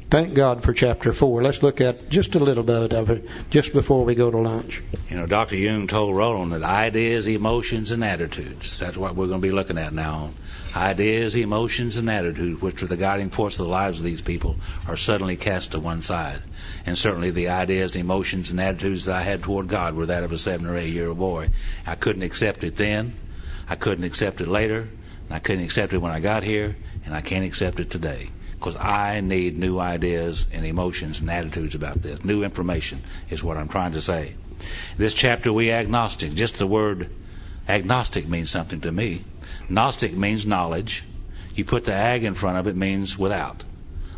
Thank God for chapter 4. Let's look at just a little bit of it just before we go to lunch. You know, Dr. Jung told Roland that ideas, emotions, and attitudes, that's what we're going to be looking at now. Ideas, emotions, and attitudes, which are the guiding force of the lives of these people, are suddenly cast to one side. And certainly the ideas, emotions, and attitudes that I had toward God were that of a 7 or 8 year old boy. I couldn't accept it then. I couldn't accept it later. And I couldn't accept it when I got here. And I can't accept it today. Because I need new ideas and emotions and attitudes about this. New information is what I'm trying to say. This chapter, we agnostic. Just the word agnostic means something to me. Gnostic means knowledge. You put the ag in front of it, means without.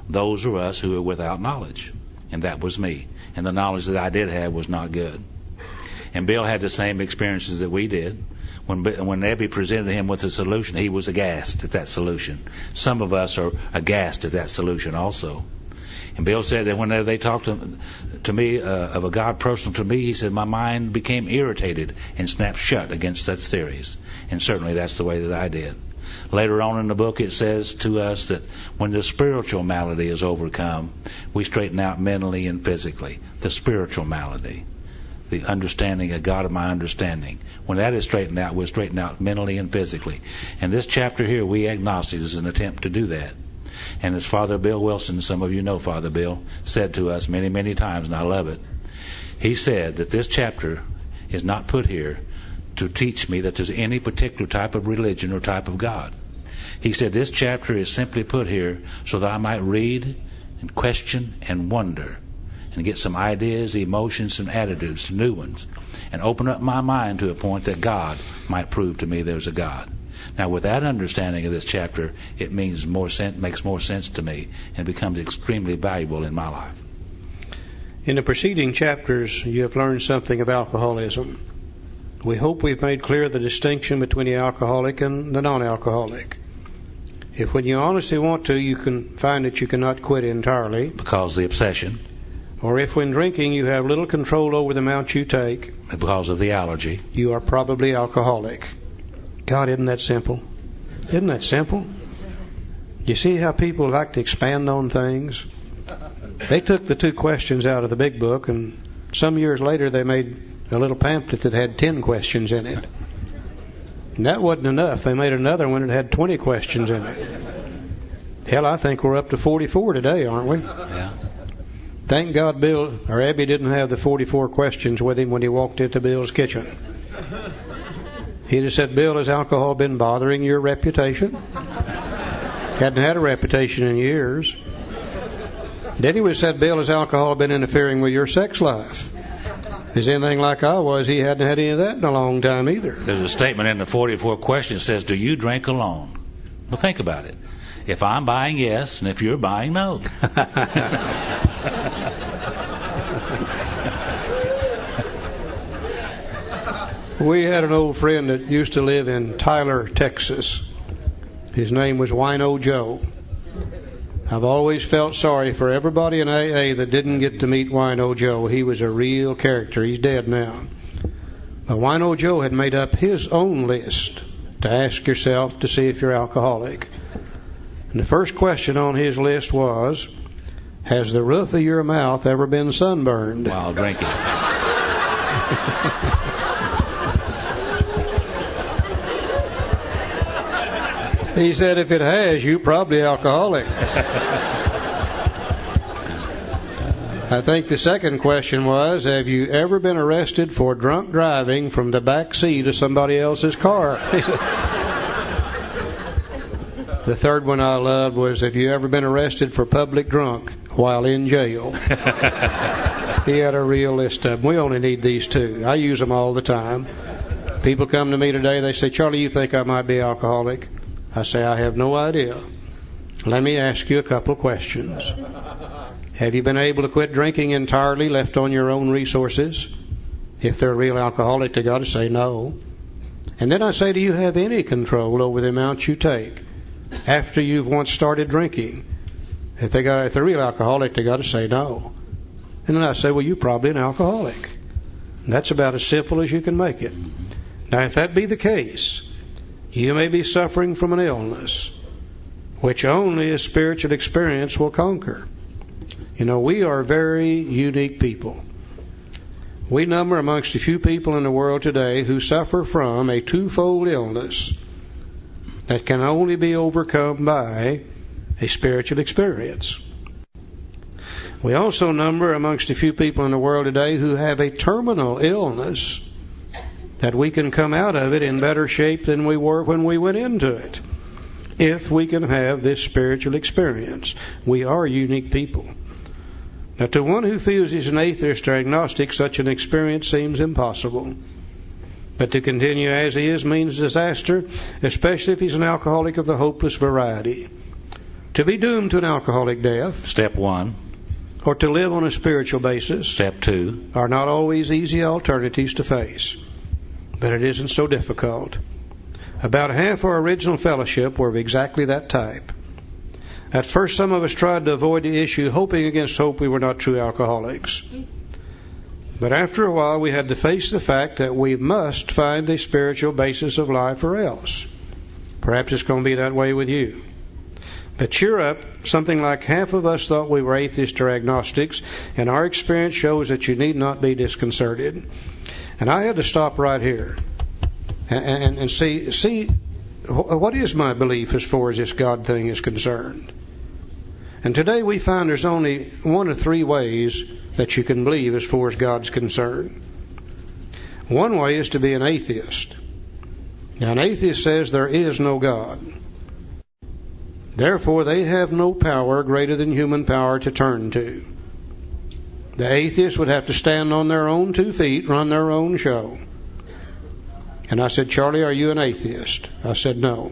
Those are us who are without knowledge. And that was me. And the knowledge that I did have was not good. And Bill had the same experiences that we did. When Ebby presented him with a solution, he was aghast at that solution. Some of us are aghast at that solution also. And Bill said that whenever they talked to me of a God personal to me, he said my mind became irritated and snapped shut against such theories. And certainly that's the way that I did. Later on in the book it says to us that when the spiritual malady is overcome, we straighten out mentally and physically. The spiritual malady. The understanding of God of my understanding. When that is straightened out, we'll straighten out mentally and physically. And this chapter here, we agnostics, is an attempt to do that. And as Father Bill Wilson, some of you know Father Bill, said to us many, many times, and I love it, he said that this chapter is not put here to teach me that there's any particular type of religion or type of God. He said this chapter is simply put here so that I might read and question and wonder and get some ideas, emotions, and attitudes, new ones, and open up my mind to a point that God might prove to me there's a God. Now, with that understanding of this chapter, it makes more sense to me and becomes extremely valuable in my life. In the preceding chapters, you have learned something of alcoholism. We hope we've made clear the distinction between the alcoholic and the non-alcoholic. If when you honestly want to, you can find that you cannot quit entirely, because of the obsession, or if when drinking you have little control over the amount you take, because of the allergy, you are probably alcoholic. God, isn't that simple? Isn't that simple? You see how people like to expand on things? They took the 2 questions out of the big book, and some years later they made a little pamphlet that had 10 questions in it. And that wasn't enough. They made another one that had 20 questions in it. Hell, I think we're up to 44 today, aren't we? Yeah. Thank God Bill or Abby didn't have the 44 questions with him when he walked into Bill's kitchen. He'd have said, Bill, has alcohol been bothering your reputation? Hadn't had a reputation in years. Then he would have said, Bill, has alcohol been interfering with your sex life? If he's anything like I was, he hadn't had any of that in a long time either. There's a statement in the 44 questions that says, do you drink alone? Well, think about it. If I'm buying, yes, and if you're buying, no. We had an old friend that used to live in Tyler, Texas. His name was Wino Joe. I've always felt sorry for everybody in AA that didn't get to meet Wino Joe. He was a real character. He's dead now. But Wino Joe had made up his own list to ask yourself to see if you're alcoholic. And the first question on his list was, has the roof of your mouth ever been sunburned? While drinking. He said, if it has, you're probably alcoholic. I think the second question was, have you ever been arrested for drunk driving from the back seat of somebody else's car? The third one I loved was, have you ever been arrested for public drunk while in jail? He had a real list of them. We only need these 2. I use them all the time. People come to me today, they say, Charlie, you think I might be alcoholic? I say, I have no idea. Let me ask you a couple of questions. Have you been able to quit drinking entirely, left on your own resources? If they're a real alcoholic, they got to say no. And then I say, do you have any control over the amount you take after you've once started drinking? If they're a real alcoholic, they got to say no. And then I say, well, you're probably an alcoholic. And that's about as simple as you can make it. Now, if that be the case, you may be suffering from an illness which only a spiritual experience will conquer. You know, we are very unique people. We number amongst a few people in the world today who suffer from a twofold illness that can only be overcome by a spiritual experience. We also number amongst a few people in the world today who have a terminal illness that we can come out of it in better shape than we were when we went into it, if we can have this spiritual experience. We are unique people. Now, to one who feels he's an atheist or agnostic, such an experience seems impossible. But to continue as he is means disaster, especially if he's an alcoholic of the hopeless variety. To be doomed to an alcoholic death, Step 1. Or to live on a spiritual basis, Step 2. Are not always easy alternatives to face. But it isn't so difficult. About half our original fellowship were of exactly that type. At first, some of us tried to avoid the issue, hoping against hope we were not true alcoholics. But after a while, we had to face the fact that we must find a spiritual basis of life or else. Perhaps it's going to be that way with you. But cheer up, something like half of us thought we were atheists or agnostics, and our experience shows that you need not be disconcerted. And I had to stop right here and see what is my belief as far as this God thing is concerned. And today we find there's only one of three ways that you can believe as far as God's concerned. One way is to be an atheist. Now, an atheist says there is no God. Therefore, they have no power greater than human power to turn to. The atheist would have to stand on their own 2 feet, run their own show. And I said, Charlie, are you an atheist? I said, no.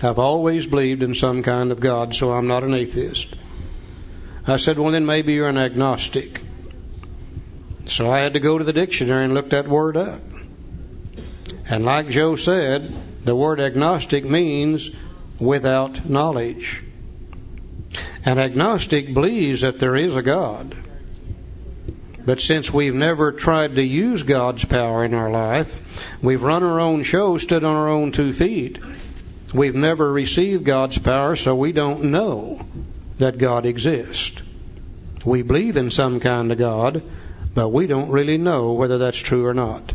I've always believed in some kind of God, so I'm not an atheist. I said, well, then maybe you're an agnostic. So I had to go to the dictionary and look that word up. And like Joe said, the word agnostic means without knowledge. An agnostic believes that there is a God. But since we've never tried to use God's power in our life, we've run our own show, stood on our own 2 feet. We've never received God's power, so we don't know that God exists. We believe in some kind of God, but we don't really know whether that's true or not.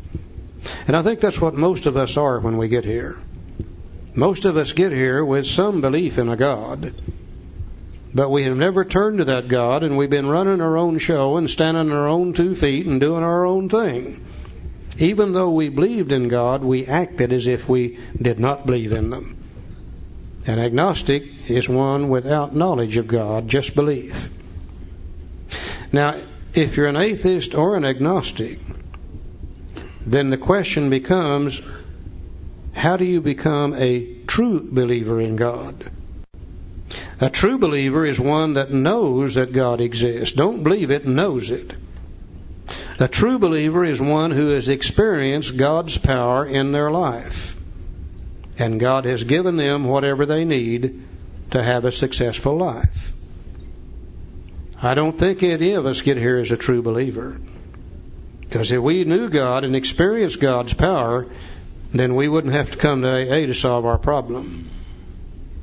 And I think that's what most of us are when we get here. Most of us get here with some belief in a God, but we have never turned to that God, and we've been running our own show and standing on our own 2 feet and doing our own thing. Even though we believed in God, we acted as if we did not believe in them. An agnostic is one without knowledge of God, just belief. Now, if you're an atheist or an agnostic, then the question becomes, how do you become a true believer in God? A true believer is one that knows that God exists. Don't believe it, knows it. A true believer is one who has experienced God's power in their life. And God has given them whatever they need to have a successful life. I don't think any of us get here as a true believer. Because if we knew God and experienced God's power, then we wouldn't have to come to AA to solve our problem.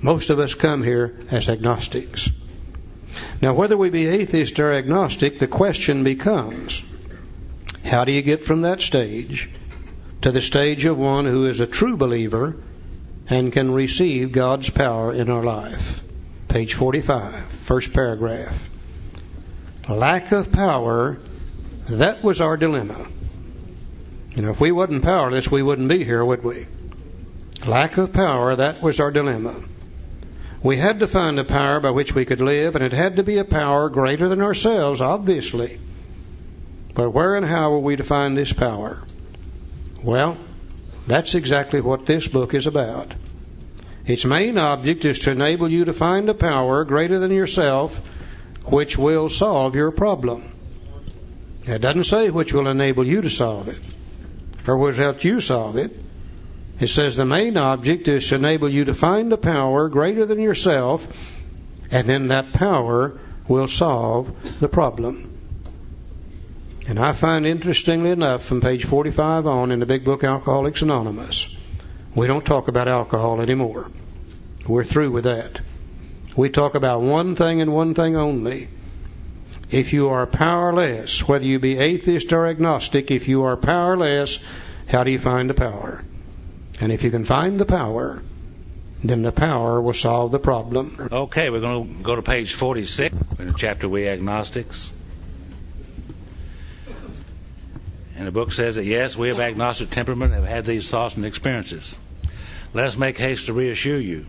Most of us come here as agnostics. Now, whether we be atheist or agnostic, the question becomes, how do you get from that stage to the stage of one who is a true believer and can receive God's power in our life? Page 45, first paragraph. Lack of power, that was our dilemma. You know, if we wasn't powerless, we wouldn't be here, would we? Lack of power, that was our dilemma. We had to find a power by which we could live, and it had to be a power greater than ourselves, obviously. But where and how were we to find this power? Well, that's exactly what this book is about. Its main object is to enable you to find a power greater than yourself which will solve your problem. It doesn't say which will enable you to solve it or will help you solve it. It says the main object is to enable you to find a power greater than yourself, and then that power will solve the problem. And I find, interestingly enough, from page 45 on in the big book Alcoholics Anonymous, we don't talk about alcohol anymore. We're through with that. We talk about one thing and one thing only, If you are powerless, whether you be atheist or agnostic, if you are powerless, how do you find the power? And if you can find the power, then the power will solve the problem. Okay, we're going to go to page 46 in the chapter We Agnostics. And the book says that, yes, we of agnostic temperament have had these thoughts and experiences. Let us make haste to reassure you.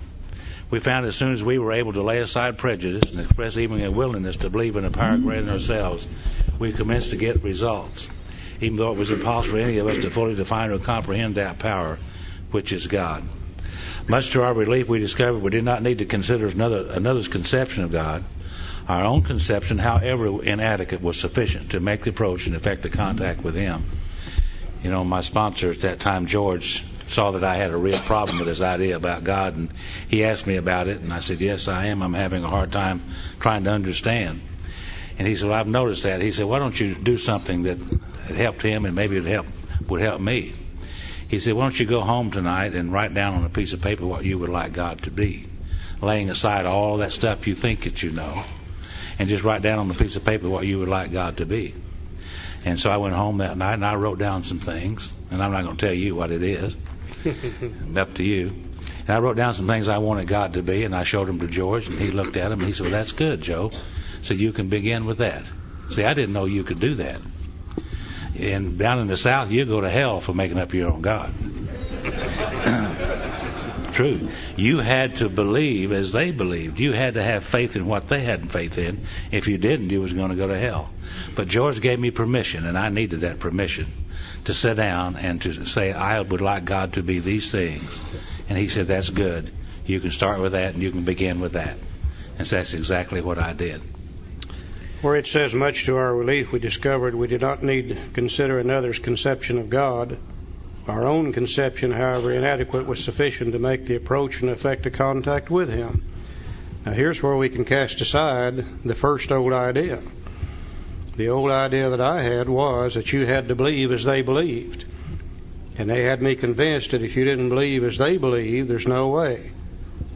We found as soon as we were able to lay aside prejudice and express even a willingness to believe in a power greater than ourselves, we commenced to get results, even though it was impossible for any of us to fully define or comprehend that power, which is God. Much to our relief, we discovered we did not need to consider another's conception of God. Our own conception, however inadequate, was sufficient to make the approach and effect the contact with Him. You know, my sponsor at that time, George, saw that I had a real problem with this idea about God, and he asked me about it, and I said, yes, I am. I'm having a hard time trying to understand. And he said, well, I've noticed that. He said, why don't you do something that helped him and maybe it would help me? He said, why don't you go home tonight and write down on a piece of paper what you would like God to be, laying aside all that stuff you think that you know, and just write down on a piece of paper what you would like God to be. And so I went home that night and I wrote down some things, and I'm not going to tell you what it is. Up to you. And I wrote down some things I wanted God to be, and I showed them to George, and he looked at them and he said, well, that's good, Joe. So you can begin with that. See, I didn't know you could do that. And down in the South, you go to hell for making up your own God. True. You had to believe as they believed. You had to have faith in what they had faith in. If you didn't, you was going to go to hell. But George gave me permission, and I needed that permission to sit down and to say, I would like God to be these things. And he said, that's good. You can start with that, and you can begin with that. And so that's exactly what I did. Where it says, much to our relief, we discovered we did not need to consider another's conception of God. Our own conception, however inadequate, was sufficient to make the approach and effect a contact with Him. Now here's where we can cast aside the first old idea. The old idea that I had was that you had to believe as they believed. And they had me convinced that if you didn't believe as they believed, there's no way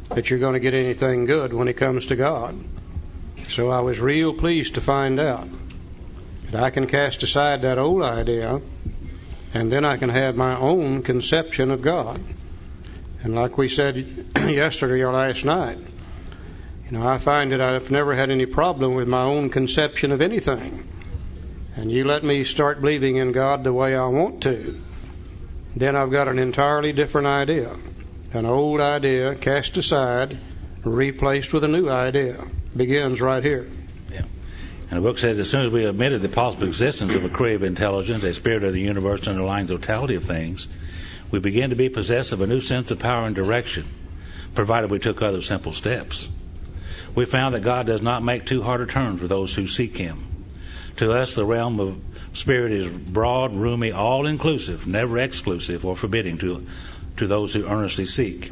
that you're going to get anything good when it comes to God. So I was real pleased to find out that I can cast aside that old idea, and then I can have my own conception of God. And like we said yesterday or last night, I find that I've never had any problem with my own conception of anything. And you let me start believing in God the way I want to, then I've got an entirely different idea. An old idea cast aside, replaced with a new idea. Begins right here. Yeah. And the book says, as soon as we admitted the possible existence of a creative intelligence, a spirit of the universe underlying the totality of things, we began to be possessed of a new sense of power and direction, provided we took other simple steps. We found that God does not make too hard a turn for those who seek Him. To us, the realm of spirit is broad, roomy, all-inclusive, never exclusive or forbidding to those who earnestly seek.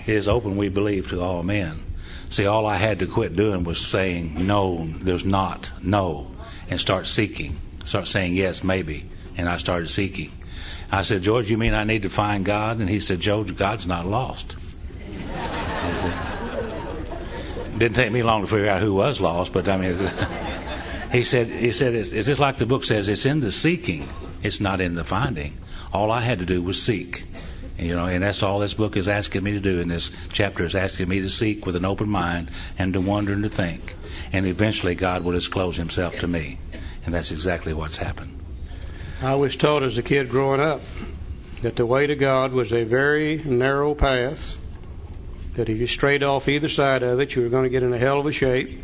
It is open, we believe, to all men. See, all I had to quit doing was saying, no, there's not, no, and start seeking. Start saying, yes, maybe. And I started seeking. I said, George, you mean I need to find God? And he said, George, God's not lost. I said, it didn't take me long to figure out who was lost, but I mean, he said, it's just like the book says, it's in the seeking, it's not in the finding. All I had to do was seek. And that's all this book is asking me to do. And this chapter is asking me to seek with an open mind and to wonder and to think. And eventually God will disclose Himself to me. And that's exactly what's happened. I was taught as a kid growing up that the way to God was a very narrow path, that if you strayed off either side of it, you were going to get in a hell of a shape.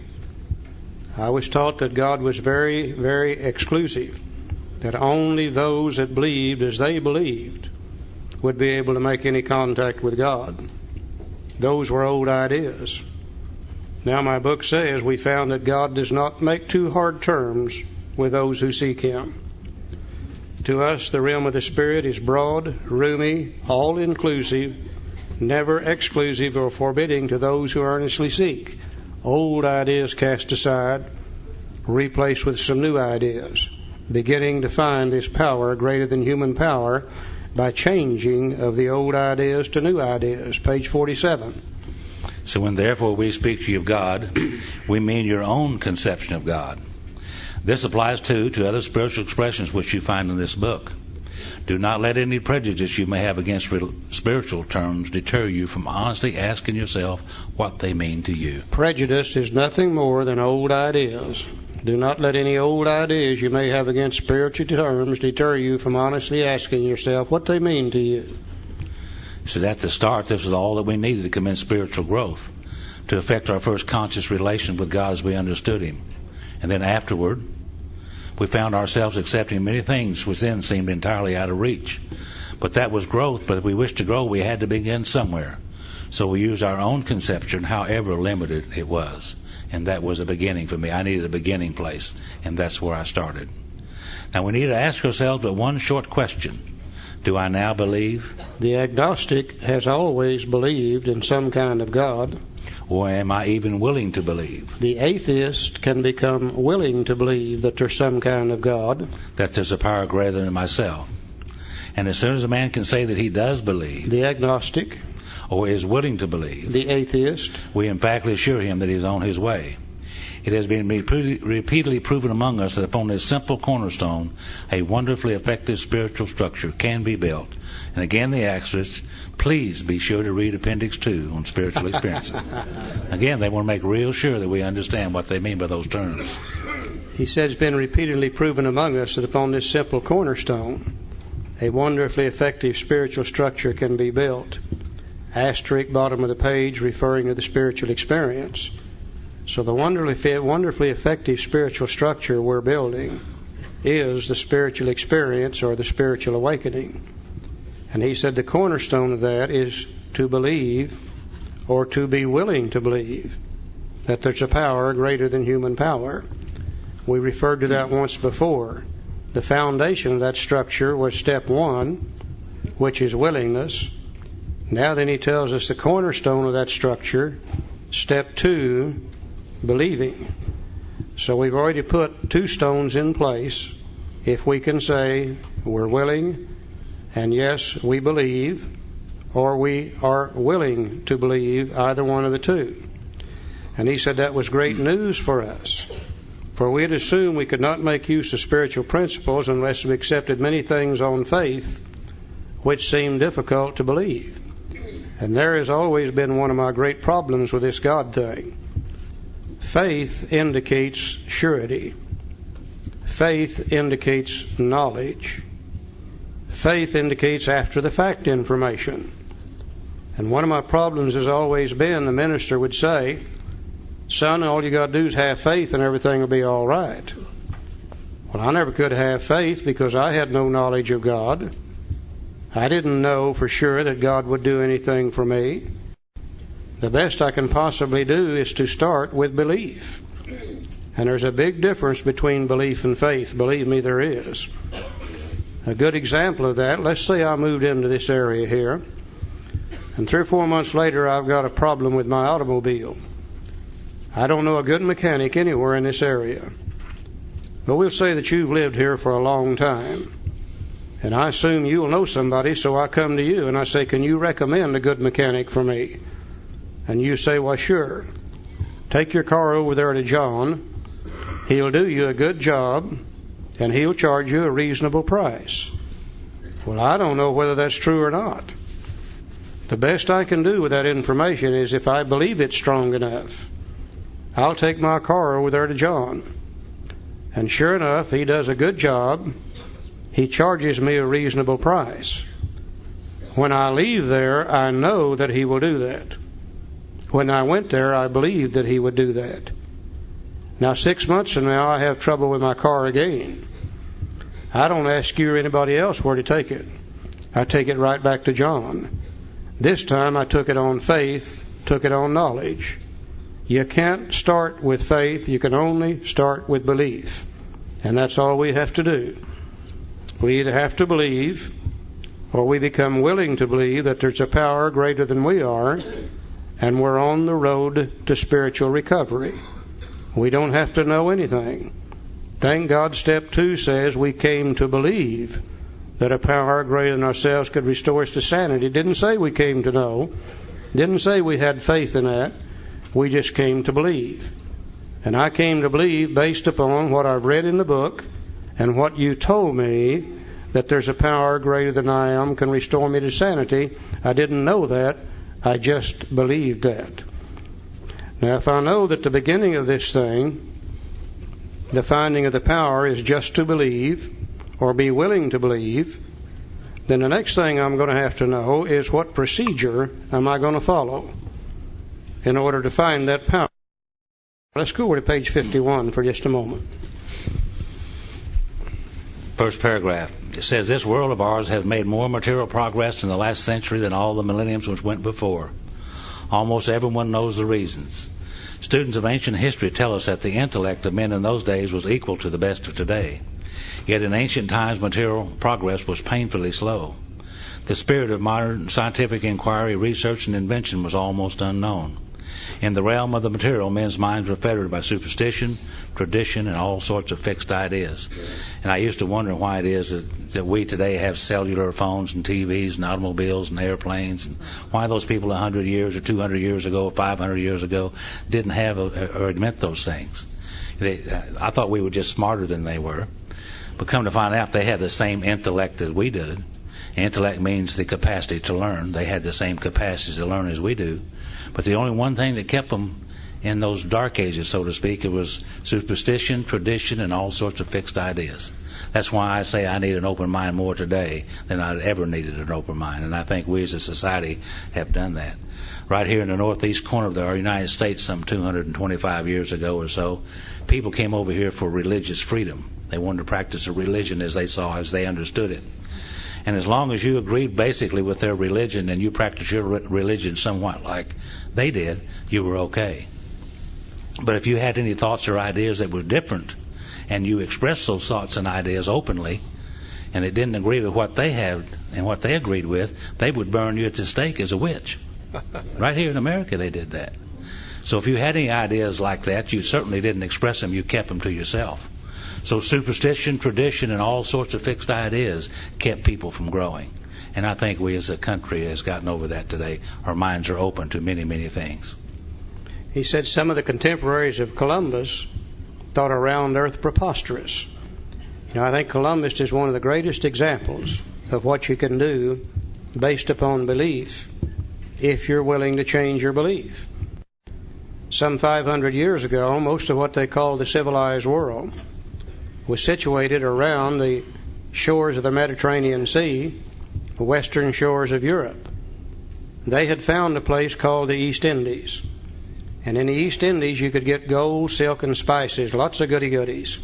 I was taught that God was very, very exclusive, that only those that believed as they believed would be able to make any contact with God. Those were old ideas. Now my book says we found that God does not make too hard terms with those who seek Him. To us, the realm of the Spirit is broad, roomy, all-inclusive, never exclusive or forbidding to those who earnestly seek. Old ideas cast aside, replaced with some new ideas, beginning to find this power greater than human power by changing of the old ideas to new ideas. Page 47. So when therefore we speak to you of God, we mean your own conception of God. This applies, too, to other spiritual expressions which you find in this book. Do not let any prejudice you may have against spiritual terms deter you from honestly asking yourself what they mean to you. Prejudice is nothing more than old ideas. Do not let any old ideas you may have against spiritual terms deter you from honestly asking yourself what they mean to you. So at the start, this was all that we needed to commence spiritual growth, to affect our first conscious relation with God as we understood Him. And then afterward, we found ourselves accepting many things which then seemed entirely out of reach. But that was growth, but if we wished to grow, we had to begin somewhere. So we used our own conception, however limited it was. And that was a beginning for me. I needed a beginning place, and that's where I started. Now we need to ask ourselves but one short question. Do I now believe? The agnostic has always believed in some kind of God. Or am I even willing to believe? The atheist can become willing to believe that there's some kind of God. That there's a power greater than myself. And as soon as a man can say that he does believe, the agnostic, or is willing to believe, the atheist, we emphatically assure him that he is on his way. It has been repeatedly proven among us that upon this simple cornerstone, a wonderfully effective spiritual structure can be built. And again, the asterisk, please be sure to read Appendix 2 on spiritual experiences. Again, they want to make real sure that we understand what they mean by those terms. He said it's been repeatedly proven among us that upon this simple cornerstone, a wonderfully effective spiritual structure can be built. Asterisk, bottom of the page, referring to the spiritual experience. So the wonderfully effective spiritual structure we're building is the spiritual experience or the spiritual awakening. And he said the cornerstone of that is to believe or to be willing to believe that there's a power greater than human power. We referred to that once before. The foundation of that structure was step 1, which is willingness. Now then he tells us the cornerstone of that structure, step 2, believing. So we've already put 2 stones in place. If we can say we're willing, and yes, we believe, or we are willing to believe, either one of the 2. And he said that was great news for us. For we had assumed we could not make use of spiritual principles unless we accepted many things on faith, which seemed difficult to believe. And there has always been one of my great problems with this God thing. Faith indicates surety. Faith indicates knowledge. Faith indicates after the fact information. And one of my problems has always been the minister would say, son, all you got to do is have faith and everything will be all right. Well, I never could have faith because I had no knowledge of God. I didn't know for sure that God would do anything for me. The best I can possibly do is to start with belief. And there's a big difference between belief and faith. Believe me, there is. A good example of that, let's say I moved into this area here, and 3 or 4 months later I've got a problem with my automobile. I don't know a good mechanic anywhere in this area. But we'll say that you've lived here for a long time. And I assume you'll know somebody, so I come to you and I say, can you recommend a good mechanic for me? And you say, well, sure. Take your car over there to John. He'll do you a good job, and he'll charge you a reasonable price. Well, I don't know whether that's true or not. The best I can do with that information is if I believe it's strong enough, I'll take my car over there to John. And sure enough, he does a good job. He charges me a reasonable price. When I leave there, I know that he will do that. When I went there, I believed that he would do that. Now, 6 months from now, I have trouble with my car again. I don't ask you or anybody else where to take it. I take it right back to John. This time I took it on faith, took it on knowledge. You can't start with faith. You can only start with belief. And that's all we have to do. We either have to believe, or we become willing to believe that there's a power greater than we are, and we're on the road to spiritual recovery. We don't have to know anything. Thank God step 2 says we came to believe that a power greater than ourselves could restore us to sanity. It didn't say we came to know. It didn't say we had faith in that. We just came to believe. And I came to believe, based upon what I've read in the book and what you told me, that there's a power greater than I am can restore me to sanity. I didn't know that. I just believed that. Now, if I know that the beginning of this thing, the finding of the power, is just to believe or be willing to believe, then the next thing I'm going to have to know is what procedure am I going to follow in order to find that power. Let's go over to page 51 for just a moment. First paragraph. It says, this world of ours has made more material progress in the last century than all the millenniums which went before. Almost everyone knows the reasons. Students of ancient history tell us that the intellect of men in those days was equal to the best of today. Yet in ancient times, material progress was painfully slow. The spirit of modern scientific inquiry, research, and invention was almost unknown. In the realm of the material, men's minds were fettered by superstition, tradition, and all sorts of fixed ideas. And I used to wonder why it is that we today have cellular phones and TVs and automobiles and airplanes, and why those people 100 years or 200 years ago or 500 years ago didn't have or admit those things. I thought we were just smarter than they were. But come to find out, they had the same intellect as we did. Intellect means the capacity to learn. They had the same capacity to learn as we do. But the only one thing that kept them in those dark ages, so to speak, it was superstition, tradition, and all sorts of fixed ideas. That's why I say I need an open mind more today than I'd ever needed an open mind. And I think we as a society have done that. Right here in the northeast corner of our United States, some 225 years ago or so, people came over here for religious freedom. They wanted to practice a religion as they saw, as they understood it. And as long as you agreed basically with their religion and you practiced your religion somewhat like they did, you were okay. But if you had any thoughts or ideas that were different, and you expressed those thoughts and ideas openly, and it didn't agree with what they had and what they agreed with, they would burn you at the stake as a witch. Right here in America they did that. So if you had any ideas like that, you certainly didn't express them, you kept them to yourself. So superstition, tradition, and all sorts of fixed ideas kept people from growing. And I think we as a country has gotten over that today. Our minds are open to many, many things. He said some of the contemporaries of Columbus thought a round earth preposterous. I think Columbus is one of the greatest examples of what you can do based upon belief if you're willing to change your belief. Some 500 years ago, most of what they call the civilized world was situated around the shores of the Mediterranean Sea, the western shores of Europe. They had found a place called the East Indies. And in the East Indies you could get gold, silk, and spices, lots of goody-goodies.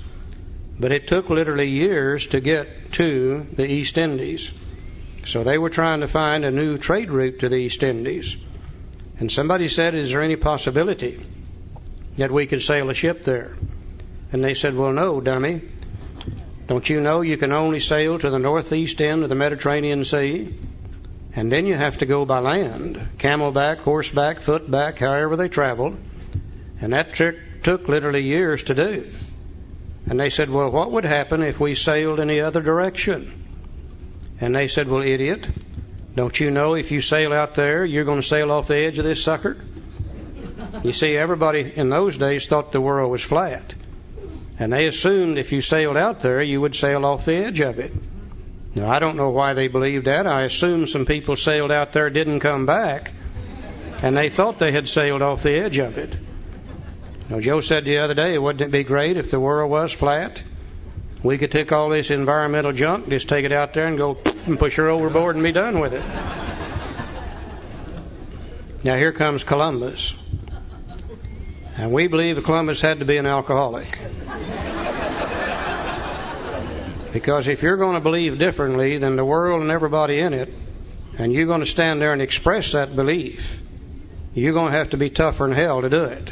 But it took literally years to get to the East Indies. So they were trying to find a new trade route to the East Indies. And somebody said, is there any possibility that we could sail a ship there? And they said, well, no, dummy. Don't you know you can only sail to the northeast end of the Mediterranean Sea? And then you have to go by land, camelback, horseback, footback, however they traveled. And that took literally years to do. And they said, well, what would happen if we sailed in the other direction? And they said, well, idiot, don't you know if you sail out there, you're going to sail off the edge of this sucker? You see, everybody in those days thought the world was flat. And they assumed if you sailed out there, you would sail off the edge of it. Now, I don't know why they believed that. I assume some people sailed out there, didn't come back, and they thought they had sailed off the edge of it. Now, Joe said the other day, wouldn't it be great if the world was flat? We could take all this environmental junk, just take it out there and go and push her overboard and be done with it. Now, here comes Columbus. And we believe that Columbus had to be an alcoholic. Because if you're going to believe differently than the world and everybody in it, and you're going to stand there and express that belief, you're going to have to be tougher than hell to do it.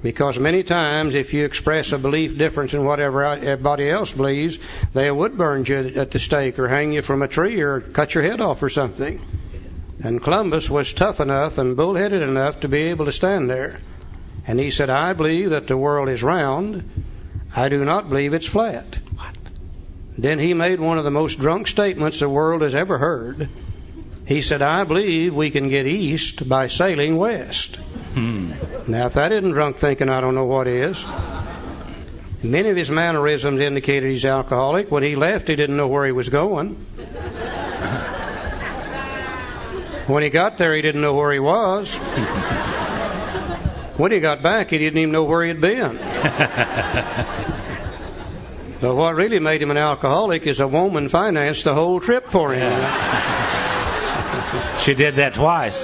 Because many times if you express a belief different than whatever everybody else believes, they would burn you at the stake or hang you from a tree or cut your head off or something. And Columbus was tough enough and bullheaded enough to be able to stand there. And he said, I believe that the world is round. I do not believe it's flat. What? Then he made one of the most drunk statements the world has ever heard. He said, I believe we can get east by sailing west. Now, if that isn't drunk thinking, I don't know what is. Many of his mannerisms indicated he's alcoholic. When he left, he didn't know where he was going. When he got there, he didn't know where he was. When he got back, he didn't even know where he had been. But what really made him an alcoholic is a woman financed the whole trip for him. She did that twice.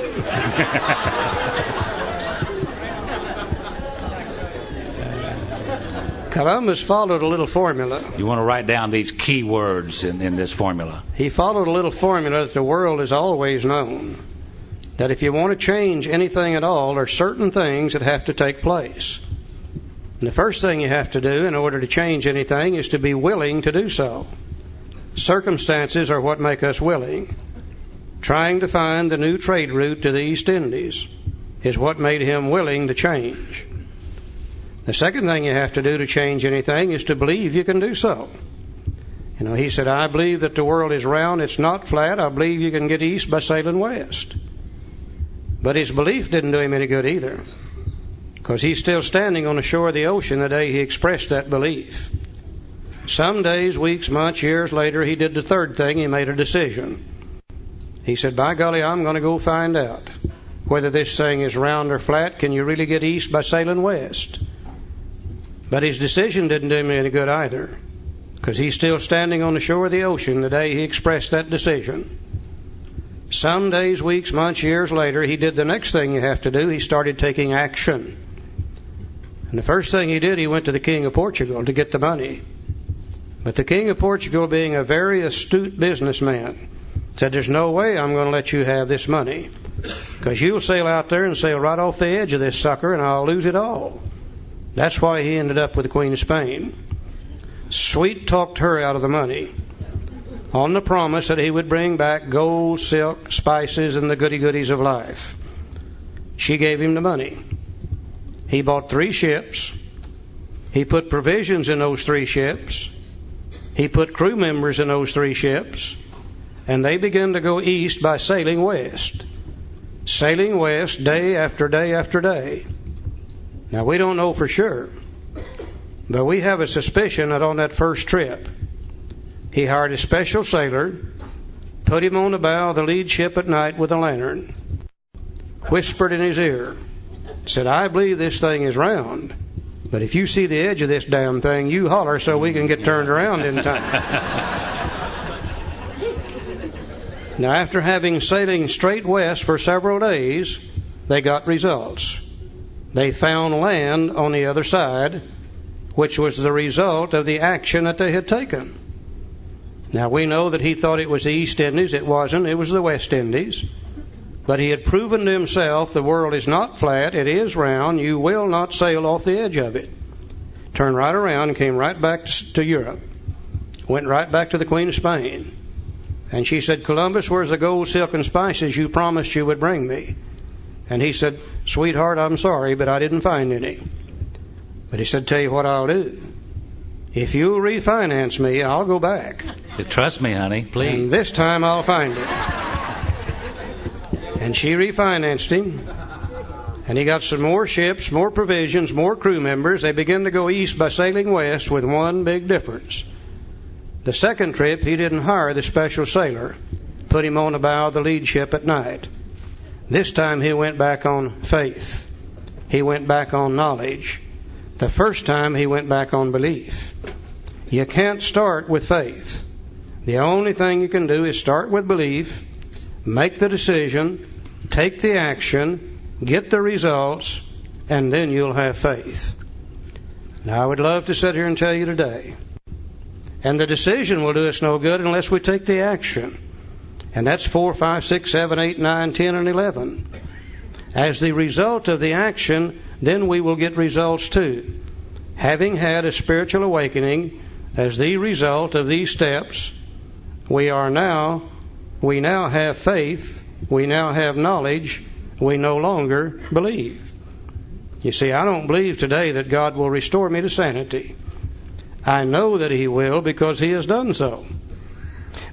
Columbus followed a little formula. You want to write down these key words in this formula. He followed a little formula that the world has always known. That if you want to change anything at all, there are certain things that have to take place. And the first thing you have to do in order to change anything is to be willing to do so. Circumstances are what make us willing. Trying to find the new trade route to the East Indies is what made him willing to change. The second thing you have to do to change anything is to believe you can do so. You know, he said, I believe that the world is round, it's not flat. I believe you can get east by sailing west. But his belief didn't do him any good either, because he's still standing on the shore of the ocean the day he expressed that belief. Some days, weeks, months, years later, he did the third thing. He made a decision. He said, by golly, I'm going to go find out whether this thing is round or flat. Can you really get east by sailing west? But his decision didn't do him any good either, because he's still standing on the shore of the ocean the day he expressed that decision. Some days, weeks, months, years later, he did the next thing you have to do. He started taking action. And the first thing he did, he went to the King of Portugal to get the money. But the King of Portugal, being a very astute businessman, said, there's no way I'm going to let you have this money, because you'll sail out there and sail right off the edge of this sucker and I'll lose it all. That's why he ended up with the Queen of Spain. Sweet talked her out of the money on the promise that he would bring back gold, silk, spices, and the goody-goodies of life. She gave him the money. He bought 3 ships. He put provisions in those 3 ships. He put crew members in those 3 ships. And they began to go east by sailing west. Sailing west day after day after day. Now, we don't know for sure, but we have a suspicion that on that first trip, he hired a special sailor, put him on the bow of the lead ship at night with a lantern, whispered in his ear, said, I believe this thing is round, but if you see the edge of this damn thing, you holler so we can get turned around in time. Now, after having sailing straight west for several days, they got results. They found land on the other side, which was the result of the action that they had taken. Now, we know that he thought it was the East Indies. It wasn't. It was the West Indies. But he had proven to himself the world is not flat. It is round. You will not sail off the edge of it. Turned right around and came right back to Europe. Went right back to the Queen of Spain. And she said, Columbus, where's the gold, silk, and spices you promised you would bring me? And he said, sweetheart, I'm sorry, but I didn't find any. But he said, tell you what I'll do. If you'll refinance me, I'll go back. Trust me, honey, please. And this time I'll find it. And she refinanced him. And he got some more ships, more provisions, more crew members. They began to go east by sailing west with one big difference. The second trip, he didn't hire the special sailor, put him on the bow of the lead ship at night. This time he went back on faith. He went back on knowledge. The first time he went back on belief. You can't start with faith. The only thing you can do is start with belief, make the decision, take the action, get the results, and then you'll have faith. Now, I would love to sit here and tell you today, and the decision will do us no good unless we take the action. And that's 4, 5, 6, 7, 8, 9, 10, and 11. As the result of the action, then we will get results too. Having had a spiritual awakening as the result of these steps, we now have faith, we now have knowledge, we no longer believe. You see, I don't believe today that God will restore me to sanity. I know that He will because He has done so.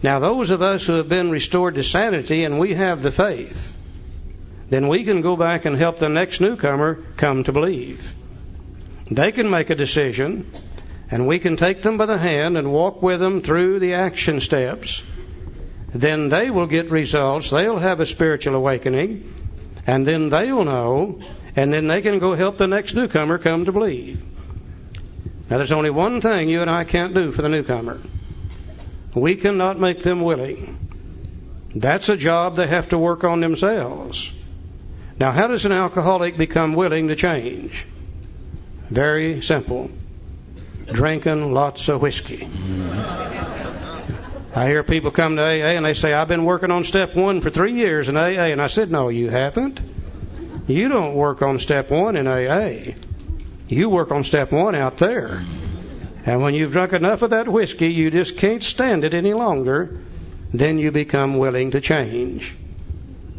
Now, those of us who have been restored to sanity and we have the faith, then we can go back and help the next newcomer come to believe. They can make a decision, and we can take them by the hand and walk with them through the action steps. Then they will get results. They'll have a spiritual awakening, and then they'll know, and then they can go help the next newcomer come to believe. Now, there's only one thing you and I can't do for the newcomer. We cannot make them willing. That's a job they have to work on themselves. Now, how does an alcoholic become willing to change? Very simple. Drinking lots of whiskey. I hear people come to AA and they say, I've been working on step 1 for 3 years in AA. And I said, no, you haven't. You don't work on step 1 in AA. You work on step 1 out there. And when you've drunk enough of that whiskey, you just can't stand it any longer, then you become willing to change.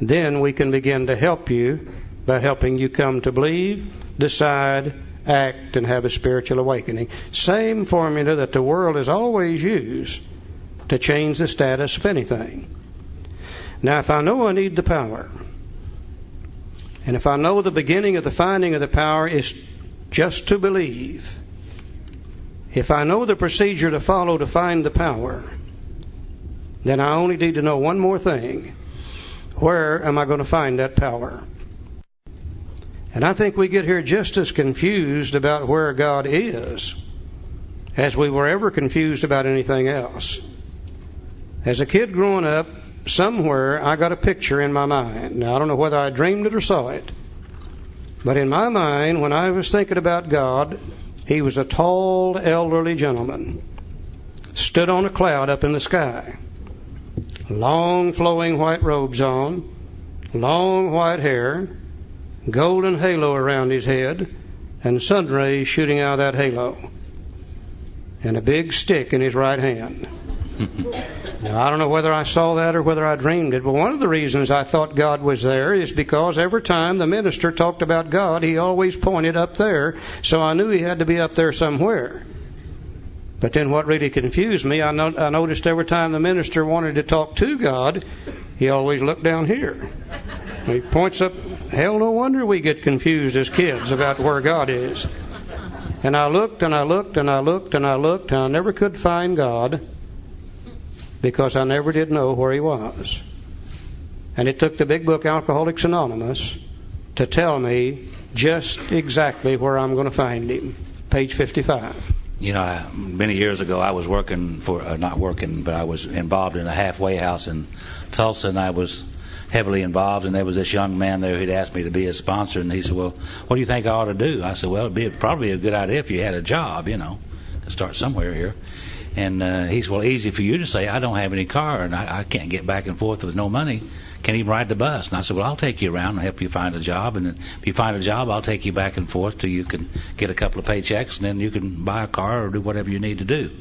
Then we can begin to help you by helping you come to believe, decide, act, and have a spiritual awakening. Same formula that the world has always used to change the status of anything. Now, if I know I need the power, and if I know the beginning of the finding of the power is just to believe, if I know the procedure to follow to find the power, then I only need to know one more thing. Where am I going to find that power? And I think we get here just as confused about where God is as we were ever confused about anything else. As a kid growing up, somewhere I got a picture in my mind. Now, I don't know whether I dreamed it or saw it, but in my mind, when I was thinking about God, He was a tall, elderly gentleman, stood on a cloud up in the sky, long flowing white robes on, long white hair, golden halo around his head, and sun rays shooting out of that halo, and a big stick in his right hand. Now, I don't know whether I saw that or whether I dreamed it, but one of the reasons I thought God was there is because every time the minister talked about God, he always pointed up there, so I knew he had to be up there somewhere. But then what really confused me, I noticed every time the minister wanted to talk to God, he always looked down here. He points up. Hell, no wonder we get confused as kids about where God is. And I looked and I looked and I looked and I looked, and I never could find God because I never did know where He was. And it took the big book Alcoholics Anonymous to tell me just exactly where I'm going to find Him. Page 55. You know, many years ago I was working for, not working, but I was involved in a halfway house in Tulsa, and I was heavily involved, and there was this young man there who'd asked me to be his sponsor, and he said, well, what do you think I ought to do? I said, well, it'd be probably a good idea if you had a job, you know, to start somewhere here. And he said, well, easy for you to say, I don't have any car, and I can't get back and forth with no money. Can't even ride the bus. And I said, well, I'll take you around and help you find a job, and if you find a job, I'll take you back and forth till you can get a couple of paychecks, and then you can buy a car or do whatever you need to do.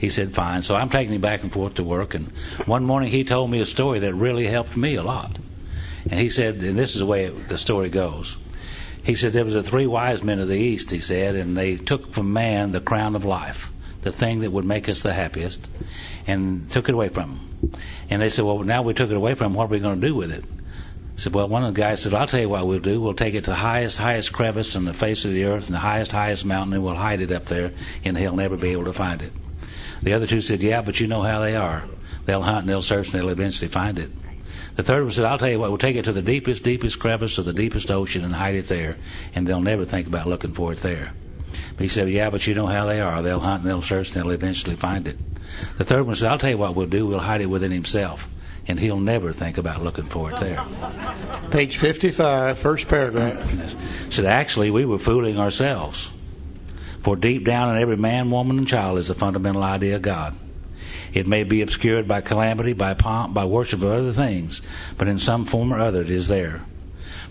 He said, fine. So I'm taking him back and forth to work, and one morning he told me a story that really helped me a lot. And he said, and this is the way the story goes. He said there was 3 wise men of the East, he said, and they took from man the crown of life, the thing that would make us the happiest, and took it away from him. And they said, well, now we took it away from him, what are we going to do with it? I said, well, one of the guys said, I'll tell you what we'll do. We'll take it to the highest crevice on the face of the earth and the highest mountain, and we'll hide it up there, and he'll never be able to find it. The other 2 said, yeah, but you know how they are. They'll hunt and they'll search and they'll eventually find it. The third one said, I'll tell you what, we'll take it to the deepest crevice of the deepest ocean and hide it there, and they'll never think about looking for it there. But he said, yeah, but you know how they are. They'll hunt and they'll search and they'll eventually find it. The third one said, I'll tell you what we'll do. We'll hide it within himself, and he'll never think about looking for it there. Page 55, first paragraph. Said, actually, we were fooling ourselves. For deep down in every man, woman, and child is the fundamental idea of God. It may be obscured by calamity, by pomp, by worship of other things, but in some form or other it is there.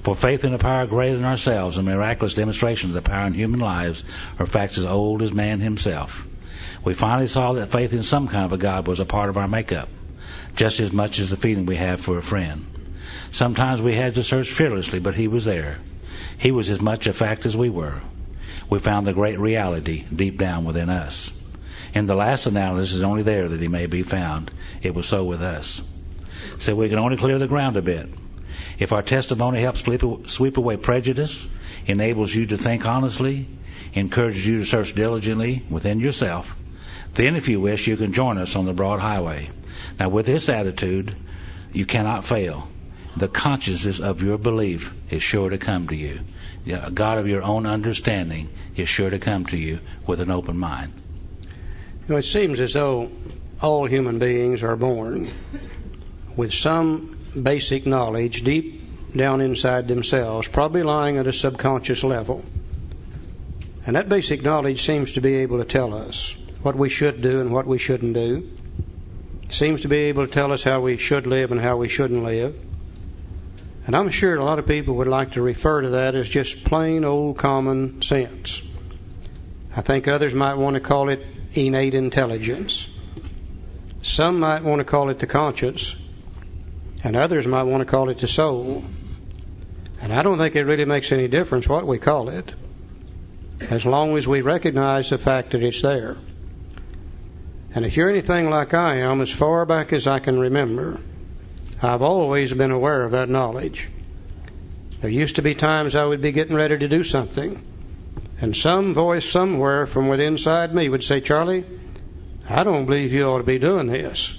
For faith in a power greater than ourselves and miraculous demonstrations of the power in human lives are facts as old as man himself. We finally saw that faith in some kind of a God was a part of our makeup, just as much as the feeling we have for a friend. Sometimes we had to search fearlessly, but He was there. He was as much a fact as we were. We found the great reality deep down within us. In the last analysis, it's only there that he may be found. It was so with us. So we can only clear the ground a bit. If our testimony helps sweep away prejudice, enables you to think honestly, encourages you to search diligently within yourself, then if you wish, you can join us on the broad highway. Now, with this attitude, you cannot fail. The consciousness of your belief is sure to come to you. A God of your own understanding is sure to come to you with an open mind. It seems as though all human beings are born with some basic knowledge deep down inside themselves, probably lying at a subconscious level. And that basic knowledge seems to be able to tell us what we should do and what we shouldn't do. It seems to be able to tell us how we should live and how we shouldn't live. And I'm sure a lot of people would like to refer to that as just plain old common sense. I think others might want to call it innate intelligence. Some might want to call it the conscience, and others might want to call it the soul. And I don't think it really makes any difference what we call it, as long as we recognize the fact that it's there. And if you're anything like I am, as far back as I can remember, I've always been aware of that knowledge. There used to be times I would be getting ready to do something, and some voice somewhere from within inside me would say, "Charlie, I don't believe you ought to be doing this."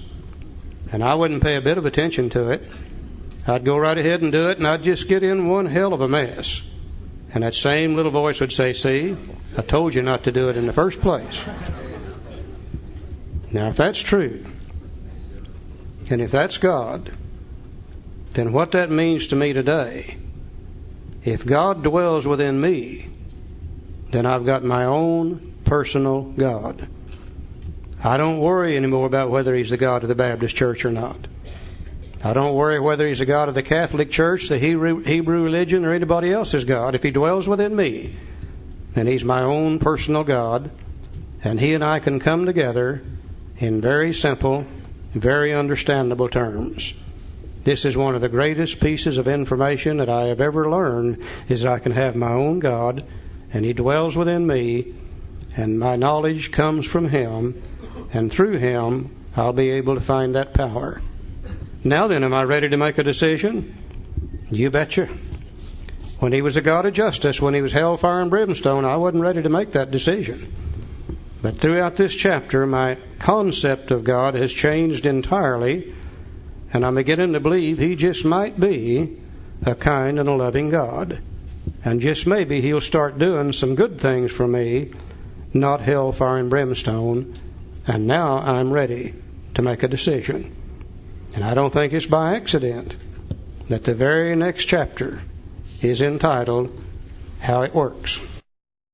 And I wouldn't pay a bit of attention to it. I'd go right ahead and do it, and I'd just get in one hell of a mess. And that same little voice would say, "See, I told you not to do it in the first place." Now, if that's true, and if that's God, then what that means to me today, if God dwells within me, then I've got my own personal God. I don't worry anymore about whether He's the God of the Baptist church or not. I don't worry whether He's the God of the Catholic Church, the Hebrew religion, or anybody else's God. If He dwells within me, then He's my own personal God, and He and I can come together in very simple, very understandable terms. This is one of the greatest pieces of information that I have ever learned, is that I can have my own God, and He dwells within me, and my knowledge comes from Him, and through Him I'll be able to find that power. Now then, am I ready to make a decision? You betcha. When He was a God of justice, when He was hellfire and brimstone, I wasn't ready to make that decision. But throughout this chapter, my concept of God has changed entirely, and I'm beginning to believe He just might be a kind and a loving God. And just maybe He'll start doing some good things for me, not hellfire and brimstone. And now I'm ready to make a decision. And I don't think it's by accident that the very next chapter is entitled How It Works.